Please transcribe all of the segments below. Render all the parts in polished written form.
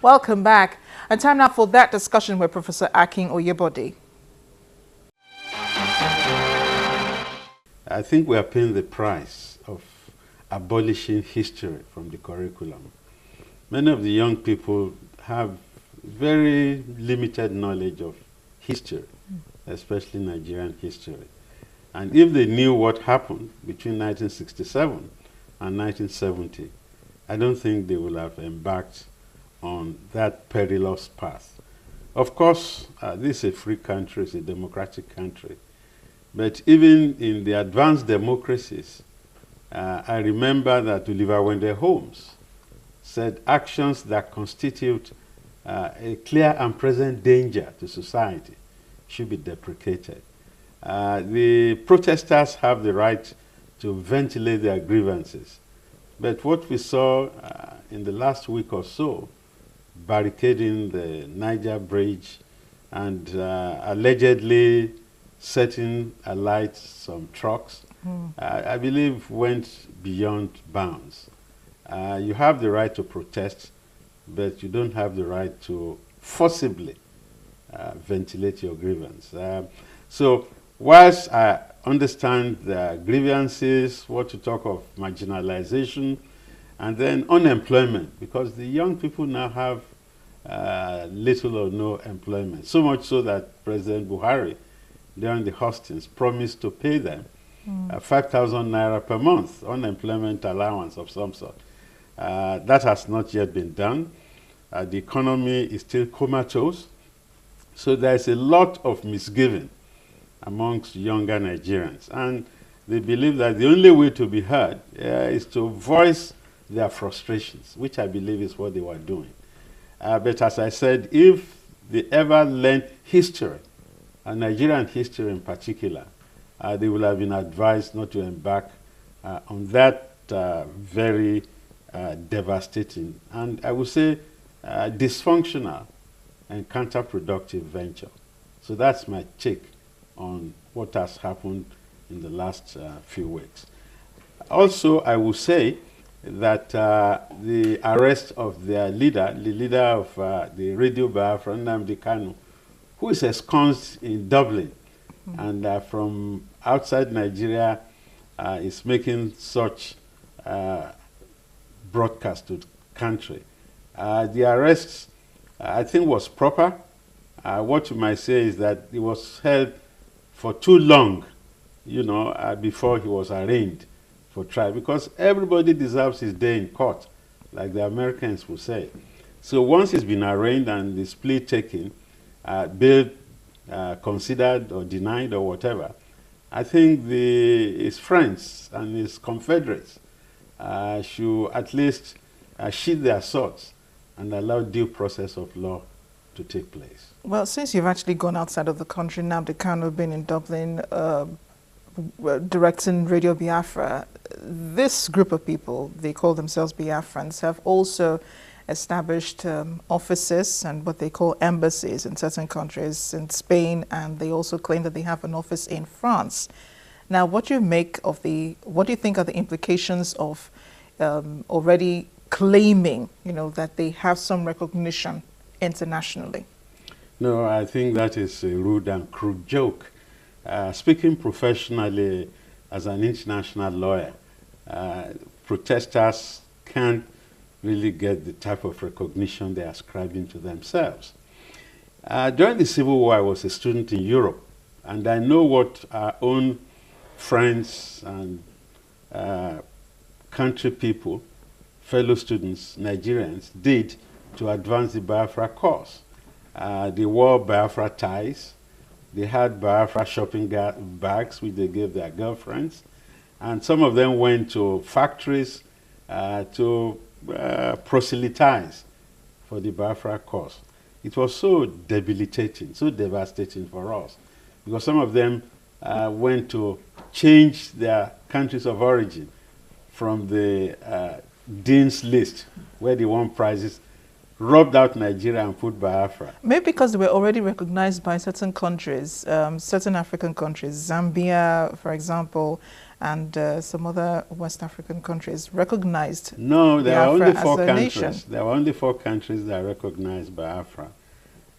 Welcome back. And time now for that discussion with Professor Akin Oyebode. I think we are paying the price of abolishing history from the curriculum. Many of the young people have very limited knowledge of history, especially Nigerian history. And if they knew what happened between 1967 and 1970, I don't think they would have embarked on that perilous path. Of course, this is a free country, it's a democratic country. But even in the advanced democracies, I remember that Oliver Wendell Holmes said actions that constitute a clear and present danger to society should be deprecated. The protesters have the right to ventilate their grievances. But what we saw in the last week or so, barricading the Niger Bridge and allegedly setting alight some trucks, I believe went beyond bounds. You have the right to protest, but you don't have the right to forcibly ventilate your grievance. So whilst I understand the grievances, what to talk of marginalization, and then unemployment, because the young people now have little or no employment, so much so that President Buhari, during the hustings, promised to pay them 5,000 naira per month, unemployment allowance of some sort. That has not yet been done. The economy is still comatose. So there's a lot of misgiving amongst younger Nigerians. And they believe that the only way to be heard is to voice their frustrations, which I believe is what they were doing. But as I said, if they ever learned history, and Nigerian history in particular, they will have been advised not to embark on that very devastating and I would say dysfunctional and counterproductive venture. So that's my take on what has happened in the last few weeks. Also, I will say that the arrest of their leader, the leader of the Radio Biafra, Nnamdi Kanu, who is ensconced in Dublin, and from outside Nigeria is making such broadcast to the country. The arrest, I think, was proper. What you might say is that he was held for too long, before he was arraigned for trial, because everybody deserves his day in court, like the Americans would say. So once he's been arraigned and his plea taken, bail considered or denied or whatever, I think his friends and his confederates should at least sheath their swords and allow due process of law to take place. Well, since you've actually gone outside of the country, now the Kanu been in Dublin directing Radio Biafra, this group of people, they call themselves Biafrans, have also established offices and what they call embassies in certain countries, in Spain, and they also claim that they have an office in France. Now, what do you think are the implications of already claiming, that they have some recognition internationally? No, I think that is a rude and crude joke. Speaking professionally as an international lawyer, protesters can't really get the type of recognition they're ascribing to themselves. During the Civil War, I was a student in Europe, and I know what our own friends and country people, fellow students, Nigerians, did to advance the Biafra cause. They wore Biafra ties. They had Biafra shopping bags, which they gave their girlfriends. And some of them went to factories to proselytize for the Biafra cause. It was so debilitating, so devastating for us, because some of them went to change their countries of origin from the Dean's List, where they won prizes, rubbed out Nigeria and put Biafra. Maybe because they were already recognized by certain countries, certain African countries, Zambia, for example, and some other West African countries recognized No, there are Biafra only four as a countries. nation. There were only 4 countries that recognized Biafra.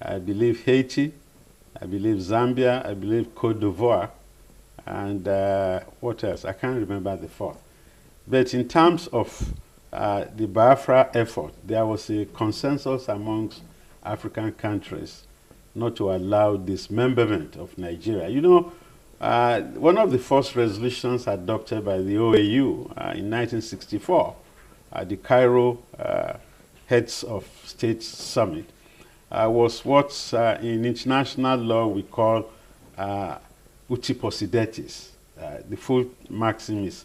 I believe Haiti, I believe Zambia, I believe Cote d'Ivoire, and what else? I can't remember the 4th. But in terms of the Biafra effort, there was a consensus amongst African countries not to allow dismemberment of Nigeria. You know, one of the first resolutions adopted by the OAU in 1964, the Cairo Heads of State Summit, was what in international law we call uti possidetis. The full maxim is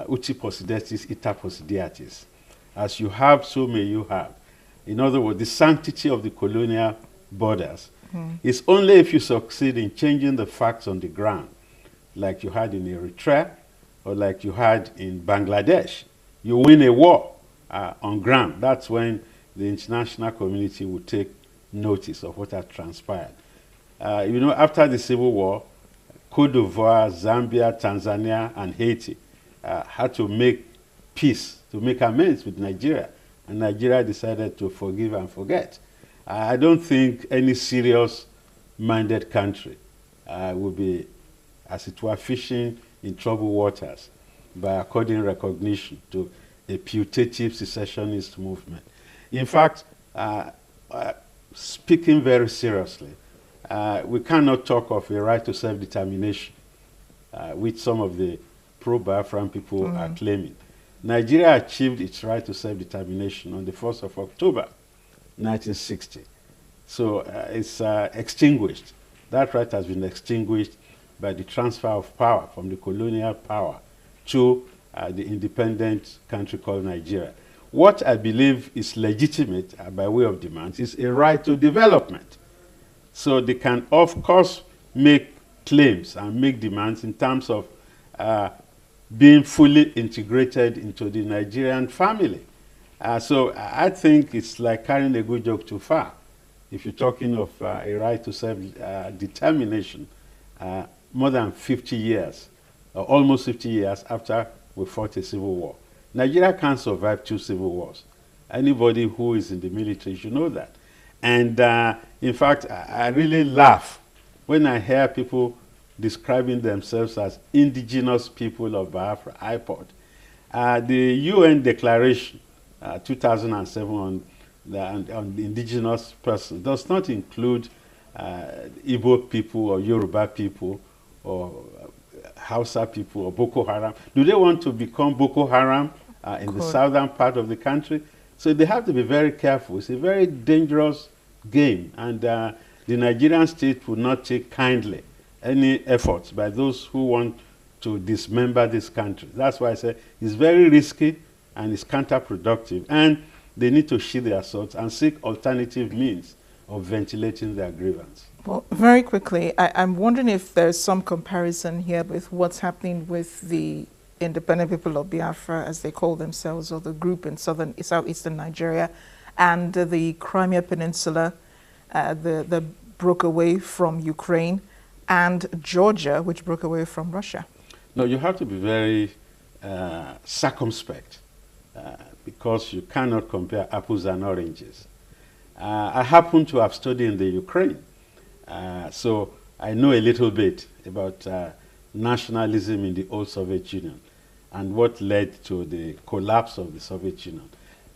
uti possidetis ita possideatis. As you have, so may you have. In other words, the sanctity of the colonial borders is only if you succeed in changing the facts on the ground, like you had in Eritrea or like you had in Bangladesh. You win a war on ground. That's when the international community will take notice of what had transpired. You know, after the Civil War, Cote d'Ivoire, Zambia, Tanzania, and Haiti had to make peace, to make amends with Nigeria. And Nigeria decided to forgive and forget. I don't think any serious-minded country will be, as it were, fishing in troubled waters by according recognition to a putative secessionist movement. In fact, speaking very seriously, we cannot talk of a right to self-determination, which some of the pro-Biafran people are claiming. Nigeria achieved its right to self-determination on the 1st of October, 1960. So it's extinguished. That right has been extinguished by the transfer of power from the colonial power to the independent country called Nigeria. What I believe is legitimate by way of demand is a right to development. So they can, of course, make claims and make demands in terms of being fully integrated into the Nigerian family. So I think it's like carrying a good joke too far. If you're talking of a right to self-determination, more than 50 years, or almost 50 years after we fought a civil war. Nigeria can't survive 2 civil wars. Anybody who is in the military should know that. And in fact, I really laugh when I hear people describing themselves as indigenous people of Biafra, IPOD. The UN Declaration 2007 on the indigenous person does not include Igbo people or Yoruba people or Hausa people or Boko Haram. Do they want to become Boko Haram in the southern part of the country? So they have to be very careful. It's a very dangerous game, and the Nigerian state will not take kindly any efforts by those who want to dismember this country. That's why I say it's very risky and it's counterproductive, and they need to sheath their swords and seek alternative means of ventilating their grievance. Well, very quickly, I'm wondering if there's some comparison here with what's happening with the independent people of Biafra, as they call themselves, or the group in southeastern Nigeria, and the Crimea Peninsula, that broke away from Ukraine, and Georgia, which broke away from Russia. No, you have to be very circumspect because you cannot compare apples and oranges. I happen to have studied in the Ukraine, so I know a little bit about nationalism in the old Soviet Union and what led to the collapse of the Soviet Union.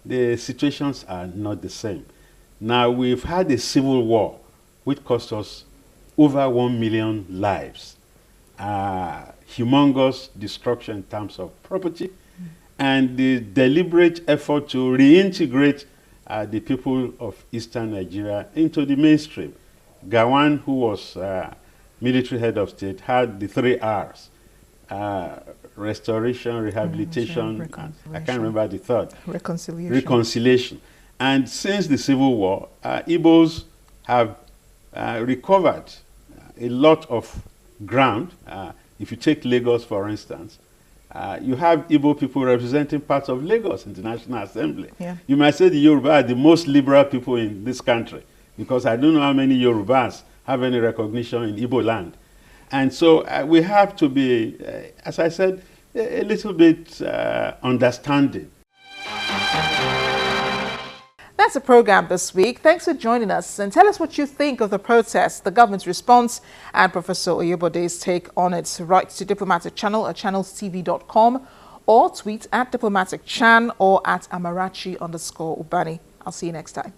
The situations are not the same. Now, we've had a civil war which cost us over 1 million lives, humongous destruction in terms of property, and the deliberate effort to reintegrate the people of eastern Nigeria into the mainstream. Gawan, who was military head of state, had the 3 R's. Restoration, rehabilitation, I can't remember the third. Reconciliation. Reconciliation. And since the Civil War, Igbos have recovered a lot of ground. If you take Lagos, for instance, You have Igbo people representing parts of Lagos in the National Assembly. Yeah. You might say the Yoruba are the most liberal people in this country, because I don't know how many Yorubas have any recognition in Igbo land. And so we have to be, as I said, a little bit understanding. That's the program this week. Thanks for joining us, and tell us what you think of the protest, the government's response, and Professor Oyebode's take on it. Write to Diplomatic Channel at channelstv.com, or tweet at Diplomatic Chan or at Amarachi_Ubani. I'll see you next time.